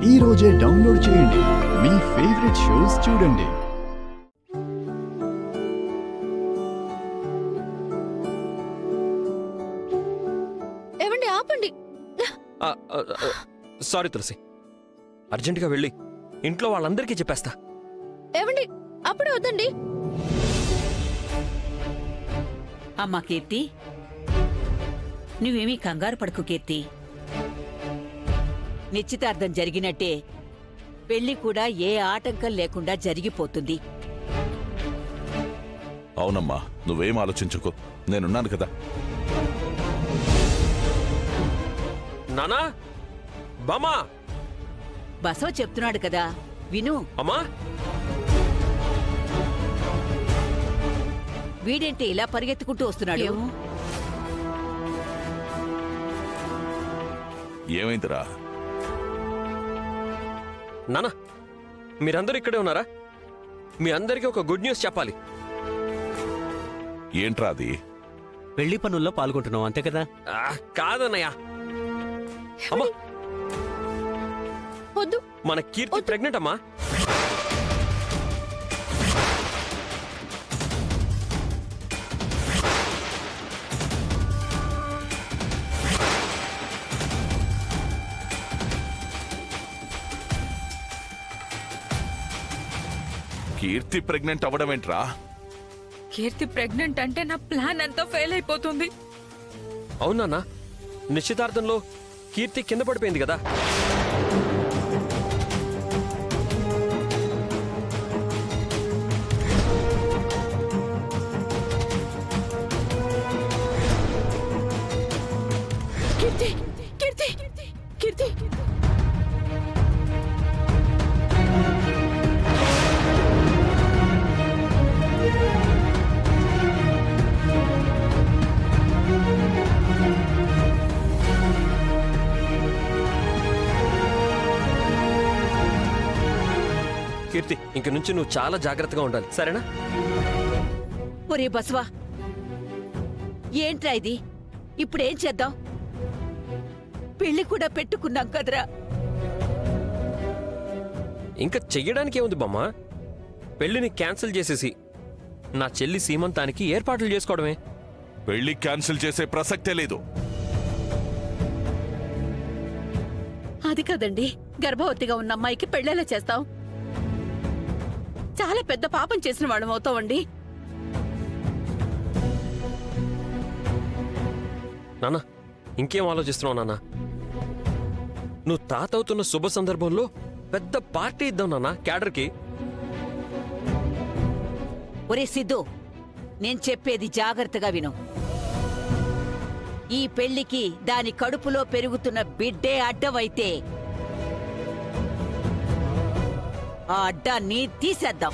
ఈ రోజే డౌన్లోడ్ చేయండి, మీ ఫేవరెట్ షోస్ చూడండి. ఏవండి ఆపండి. సారీ తులసి, అర్జెంటుగా వెళ్ళి ఇంట్లో వాళ్ళందరికీ చెప్పేస్తా. ఏవండి అప్పుడే వద్దండి. అమ్మా కీర్తి, నువ్వేమీ కంగారు పడకు కీర్తి. నిశ్చితార్థం జరిగినట్టే పెళ్లి కూడా ఏ ఆటంకం లేకుండా జరిగిపోతుంది. అవునమ్మా, నువ్వేం ఆలోచించుకో, నేనున్నాను కదా. నానా, బామా, బసవ చెప్తున్నాడు కదా, విను. అమ్మా, వీడేంటి ఇలా పరిగెత్తుకుంటూ వస్తున్నాడు? ఏమైందిరా? నానా, మీరందరూ ఇక్కడే ఉన్నారా? మీ అందరికీ ఒక గుడ్ న్యూస్ చెప్పాలి. ఏంట్రా అది? పెళ్లి పనుల్లో పాల్గొంటున్నావు అంతే కదా? కాదన్నయ్య, అమ్మా వద్దు. మన కీర్తి ప్రెగ్నెంట్ అమ్మా. కీర్తి ప్రెగ్నెంట్ అవ్వడం ఏంట్రా? కీర్తి ప్రెగ్నెంట్ అంటే నా ప్లాన్ అంతా ఫెయిల్ అయిపోతుంది. అవునా? నిశ్చితార్థంలో కీర్తి కింద పడిపోయింది కదా. కీర్తి కీర్తి కీర్తి కీర్తి, ఇంక నుంచి నువ్వు చాలా జాగ్రత్తగా ఉండాలి, సరేనా? ఒరే బసవా, ఏంట్రా ఇది? ఇప్పుడేం చేద్దాం? పెళ్లి కూడా పెట్టుకున్నాం కదరా. ఇంకా చెయ్యడానికి ఏముంది బామ్మ? పెళ్లిని క్యాన్సిల్ చేసేసి నా చెల్లి సీమంతానికి ఏర్పాట్లు చేసుకోవడమే. పెళ్లి క్యాన్సిల్ చేసే ప్రసక్తే లేదు. అది కదండి, గర్భవతిగా ఉన్న అమ్మాయికి పెళ్లేలా చేస్తాం? చాలా పెద్ద పాపం చేసిన వాళ్ళం అవుతామండి. నాన్న, ఇంకేం ఆలోచిస్తున్నావు నాన్న? నువ్వు తాత అవుతున్న శుభ సందర్భంలో పెద్ద పార్టీ ఇద్దాం నాన్న క్యాడర్కి. ఒరే సిద్ధు, నేను చెప్పేది జాగ్రత్తగా విను. ఈ పెళ్లికి దాని కడుపులో పెరుగుతున్న బిడ్డే అడ్డవైతే ఆ అడ్డాన్ని తీసేద్దాం.